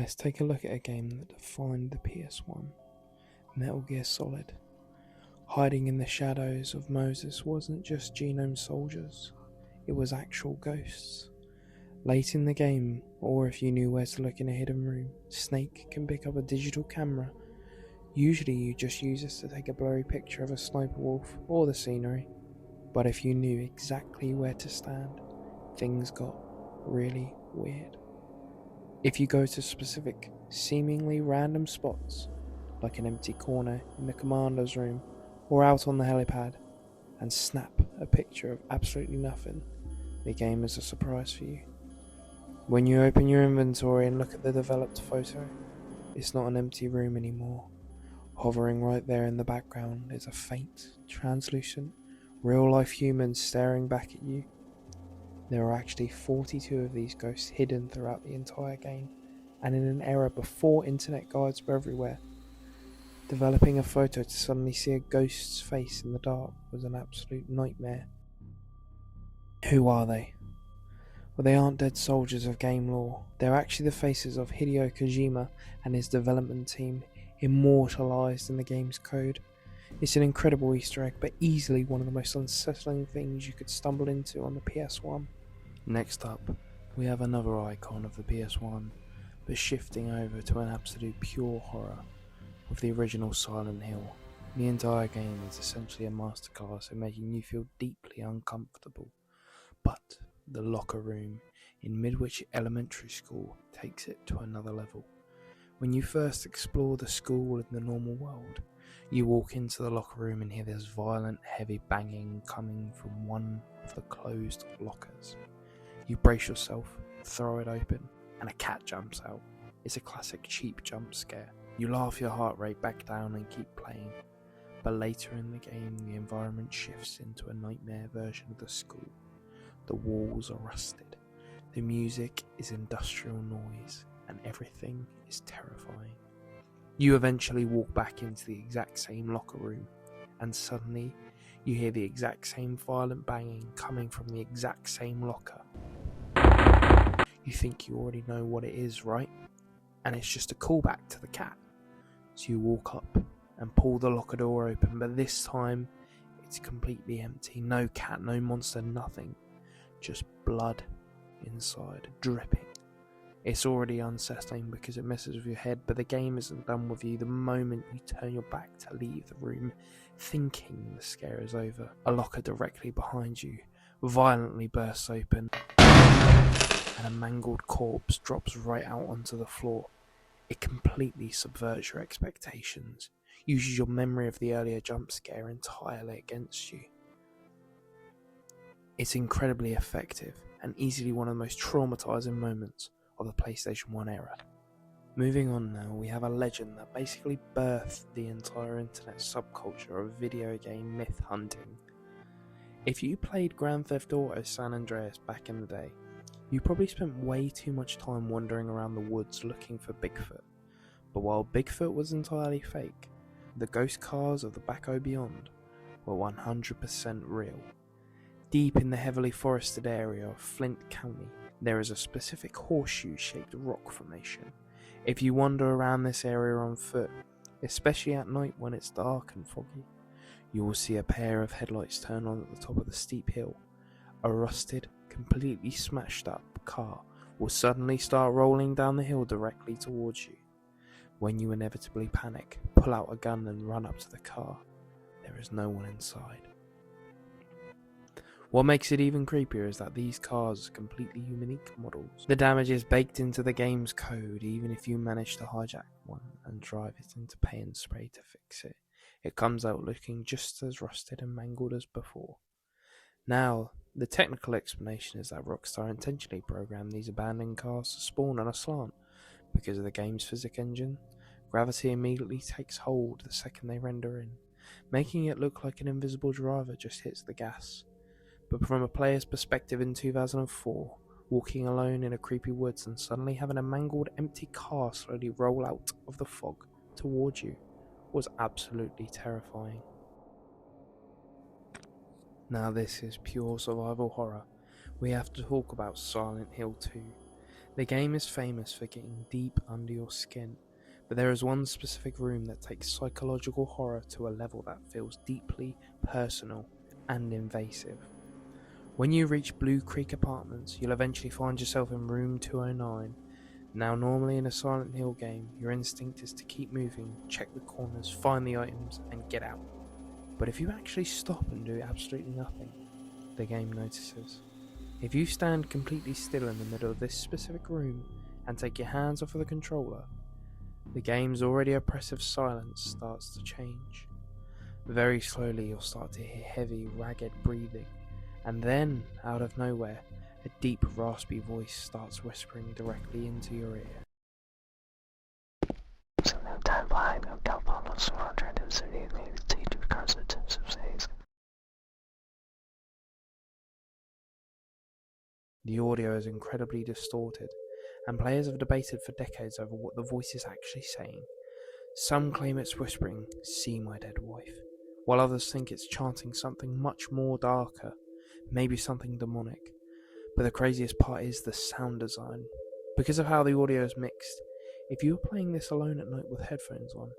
Let's take a look at a game that defined the PS1, Metal Gear Solid. Hiding in the shadows of Moses wasn't just genome soldiers, it was actual ghosts. Late in the game, or if you knew where to look in a hidden room, Snake can pick up a digital camera. Usually you just use this to take a blurry picture of a sniper wolf or the scenery, but if you knew exactly where to stand, things got really weird. If you go to specific, seemingly random spots, like an empty corner in the commander's room or out on the helipad, and snap a picture of absolutely nothing, the game is a surprise for you. When you open your inventory and look at the developed photo, it's not an empty room anymore. Hovering right there in the background is a faint, translucent, real-life human staring back at you. There are actually 42 of these ghosts hidden throughout the entire game, and in an era before internet guides were everywhere, developing a photo to suddenly see a ghost's face in the dark was an absolute nightmare. Who are they? Well, they aren't dead soldiers of game lore. They're actually the faces of Hideo Kojima and his development team, immortalised in the game's code. It's an incredible Easter egg, but easily one of the most unsettling things you could stumble into on the PS1. Next up, we have another icon of the PS1, but shifting over to an absolute pure horror with the original Silent Hill. The entire game is essentially a masterclass in making you feel deeply uncomfortable, but the locker room in Midwich Elementary School takes it to another level. When you first explore the school in the normal world, you walk into the locker room and hear this violent, heavy banging coming from one of the closed lockers. You brace yourself, throw it open, and a cat jumps out. It's a classic cheap jump scare. You laugh your heart rate back down and keep playing. But later in the game, the environment shifts into a nightmare version of the school. The walls are rusted, the music is industrial noise, and everything is terrifying. You eventually walk back into the exact same locker room, and suddenly you hear the exact same violent banging coming from the exact same locker. You think you already know what it is, right? And it's just a callback to the cat. So you walk up and pull the locker door open, but this time it's completely empty. No cat, no monster, nothing. Just blood inside, dripping. It's already unsettling because it messes with your head, but the game isn't done with you the moment you turn your back to leave the room, thinking the scare is over. A locker directly behind you violently bursts open, and a mangled corpse drops right out onto the floor. It completely subverts your expectations, uses your memory of the earlier jump scare entirely against you. It's incredibly effective and easily one of the most traumatizing moments of the PlayStation 1 era. Moving on now, we have a legend that basically birthed the entire internet subculture of video game myth hunting. If you played Grand Theft Auto San Andreas back in the day, you probably spent way too much time wandering around the woods looking for Bigfoot. But while Bigfoot was entirely fake, the ghost cars of the Back-O Beyond were 100% real. Deep in the heavily forested area of Flint County, there is a specific horseshoe-shaped rock formation. If you wander around this area on foot, especially at night when it's dark and foggy, you will see a pair of headlights turn on at the top of the steep hill. A rusted, completely smashed up car will suddenly start rolling down the hill directly towards you. When you inevitably panic, pull out a gun and run up to the car. There is no one inside. What makes it even creepier is that these cars are completely unique models. The damage is baked into the game's code, even if you manage to hijack one and drive it into paint spray to fix it. It comes out looking just as rusted and mangled as before. Now, the technical explanation is that Rockstar intentionally programmed these abandoned cars to spawn on a slant. Because of the game's physics engine, gravity immediately takes hold the second they render in, making it look like an invisible driver just hits the gas. But from a player's perspective in 2004, walking alone in a creepy woods and suddenly having a mangled empty car slowly roll out of the fog towards you was absolutely terrifying. Now this is pure survival horror. We have to talk about Silent Hill 2. The game is famous for getting deep under your skin, but there is one specific room that takes psychological horror to a level that feels deeply personal and invasive. When you reach Blue Creek Apartments, you'll eventually find yourself in room 209. Now, normally in a Silent Hill game, your instinct is to keep moving, check the corners, find the items, and get out. But if you actually stop and do absolutely nothing, the game notices. If you stand completely still in the middle of this specific room and take your hands off of the controller, the game's already oppressive silence starts to change. Very slowly you'll start to hear heavy, ragged breathing, and then, out of nowhere, a deep, raspy voice starts whispering directly into your ear. The audio is incredibly distorted, and players have debated for decades over what the voice is actually saying. Some claim it's whispering, "See my dead wife," while others think it's chanting something much more darker, maybe something demonic. But the craziest part is the sound design. Because of how the audio is mixed, if you were playing this alone at night with headphones on,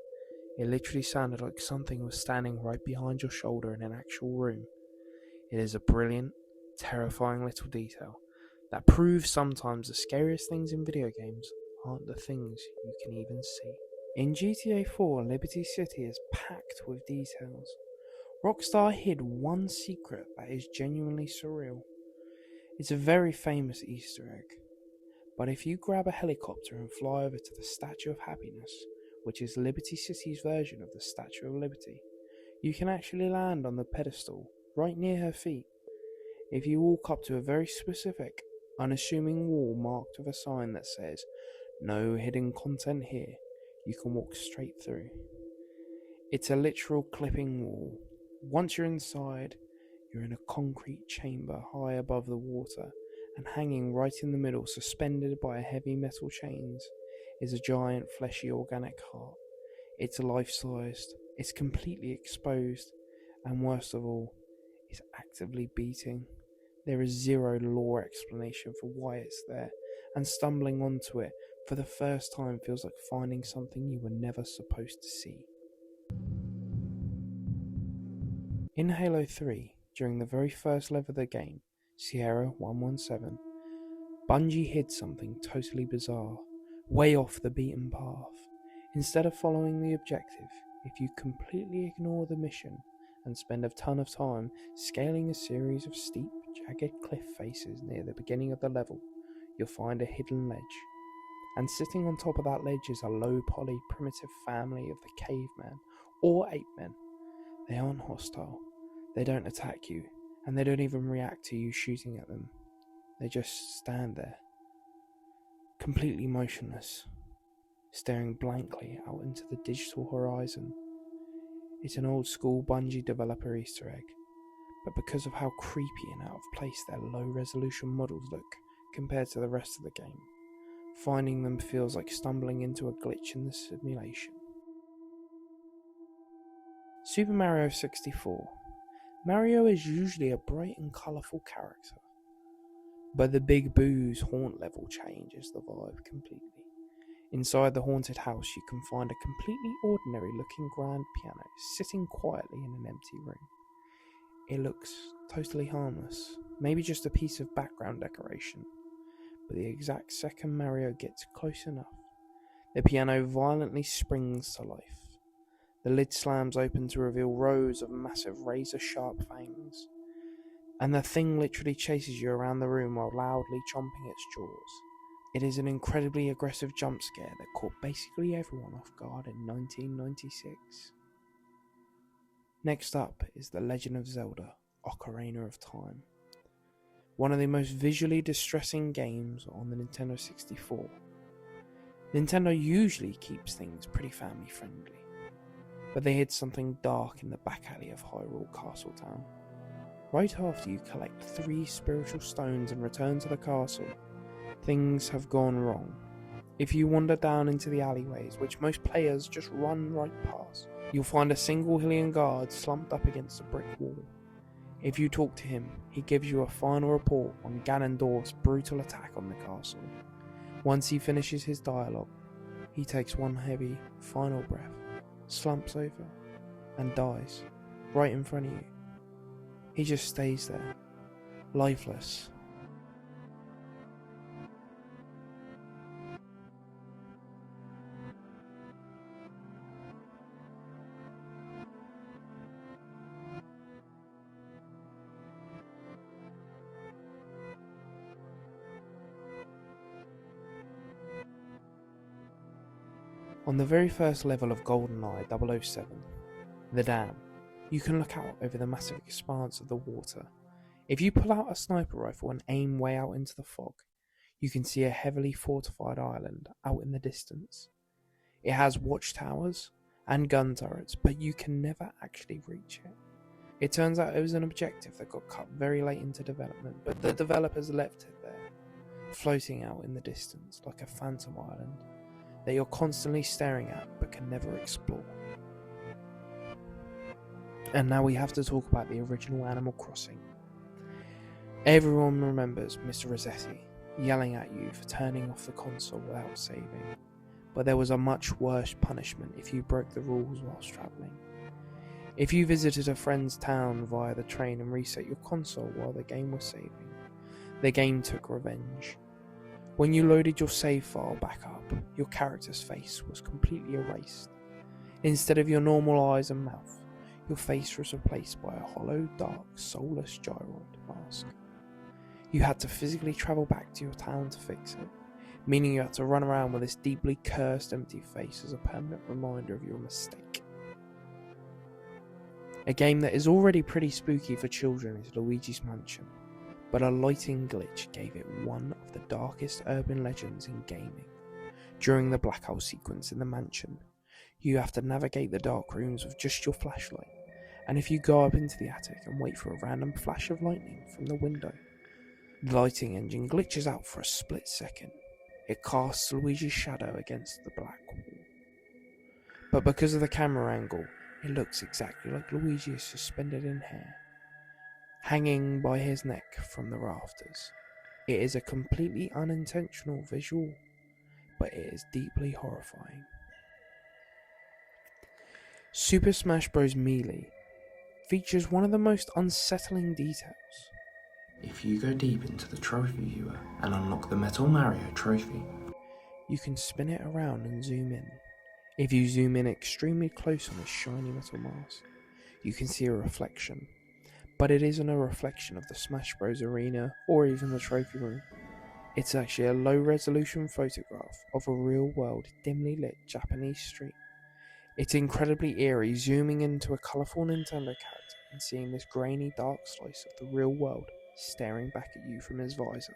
it literally sounded like something was standing right behind your shoulder in an actual room. It is a brilliant, terrifying little detail that proves sometimes the scariest things in video games aren't the things you can even see. In GTA 4, Liberty City is packed with details. Rockstar hid one secret that is genuinely surreal. It's a very famous Easter egg, but if you grab a helicopter and fly over to the Statue of Happiness, which is Liberty City's version of the Statue of Liberty, you can actually land on the pedestal right near her feet. If you walk up to a very specific, unassuming wall marked with a sign that says, "No hidden content here," you can walk straight through. It's a literal clipping wall. Once you're inside, you're in a concrete chamber high above the water, and hanging right in the middle, suspended by heavy metal chains, is a giant fleshy organic heart. It's life-sized, it's completely exposed, and worst of all, it's actively beating. There is zero lore explanation for why it's there, and stumbling onto it for the first time feels like finding something you were never supposed to see. In Halo 3, during the very first level of the game, Sierra 117, Bungie hid something totally bizarre, way off the beaten path. Instead of following the objective, if you completely ignore the mission and spend a ton of time scaling a series of steep, jagged cliff faces near the beginning of the level, you'll find a hidden ledge. And sitting on top of that ledge is a low-poly primitive family of the caveman or ape men. They aren't hostile, they don't attack you, and they don't even react to you shooting at them. They just stand there, completely motionless, staring blankly out into the digital horizon. It's an old-school Bungie developer Easter egg, but because of how creepy and out of place their low-resolution models look compared to the rest of the game, finding them feels like stumbling into a glitch in the simulation. Super Mario 64. Mario is usually a bright and colourful character, but the Big Boo's haunt level changes the vibe completely. Inside the haunted house, you can find a completely ordinary looking grand piano sitting quietly in an empty room. It looks totally harmless, maybe just a piece of background decoration, but the exact second Mario gets close enough, the piano violently springs to life. The lid slams open to reveal rows of massive razor-sharp fangs, and the thing literally chases you around the room while loudly chomping its jaws. It is an incredibly aggressive jump scare that caught basically everyone off guard in 1996. Next up is The Legend of Zelda: Ocarina of Time, one of the most visually distressing games on the Nintendo 64. Nintendo usually keeps things pretty family friendly, but they hid something dark in the back alley of Hyrule Castletown. Right after you collect 3 spiritual stones and return to the castle, things have gone wrong. If you wander down into the alleyways, which most players just run right past, you'll find a single Hylian guard slumped up against a brick wall. If you talk to him, he gives you a final report on Ganondorf's brutal attack on the castle. Once he finishes his dialogue, he takes one heavy, final breath, slumps over, and dies, right in front of you. He just stays there, lifeless. On the very first level of GoldenEye 007, the dam, you can look out over the massive expanse of the water. If you pull out a sniper rifle and aim way out into the fog, you can see a heavily fortified island out in the distance. It has watchtowers and gun turrets, but you can never actually reach it. It turns out it was an objective that got cut very late into development, but the developers left it there, floating out in the distance like a phantom island that you're constantly staring at but can never explore. And now we have to talk about the original Animal Crossing. Everyone remembers Mr. Rossetti yelling at you for turning off the console without saving, but there was a much worse punishment if you broke the rules whilst travelling. If you visited a friend's town via the train and reset your console while the game was saving, the game took revenge. When you loaded your save file back up, your character's face was completely erased. Instead of your normal eyes and mouth, your face was replaced by a hollow, dark, soulless gyroid mask. You had to physically travel back to your town to fix it, meaning you had to run around with this deeply cursed empty face as a permanent reminder of your mistake. A game that is already pretty spooky for children is Luigi's Mansion, but a lighting glitch gave it one of the darkest urban legends in gaming. During the blackout sequence in the mansion, you have to navigate the dark rooms with just your flashlight, and if you go up into the attic and wait for a random flash of lightning from the window, the lighting engine glitches out for a split second. It casts Luigi's shadow against the black wall. But because of the camera angle, it looks exactly like Luigi is suspended in hair, hanging by his neck from the rafters. It is a completely unintentional visual, but it is deeply horrifying. Super Smash Bros. Melee features one of the most unsettling details. If you go deep into the trophy viewer and unlock the Metal Mario trophy, you can spin it around and zoom in. If you zoom in extremely close on this shiny metal mask, you can see a reflection, but it isn't a reflection of the Smash Bros. Arena or even the trophy room. It's actually a low-resolution photograph of a real-world, dimly lit Japanese street. It's incredibly eerie, zooming into a colourful Nintendo character and seeing this grainy dark slice of the real world staring back at you from his visor.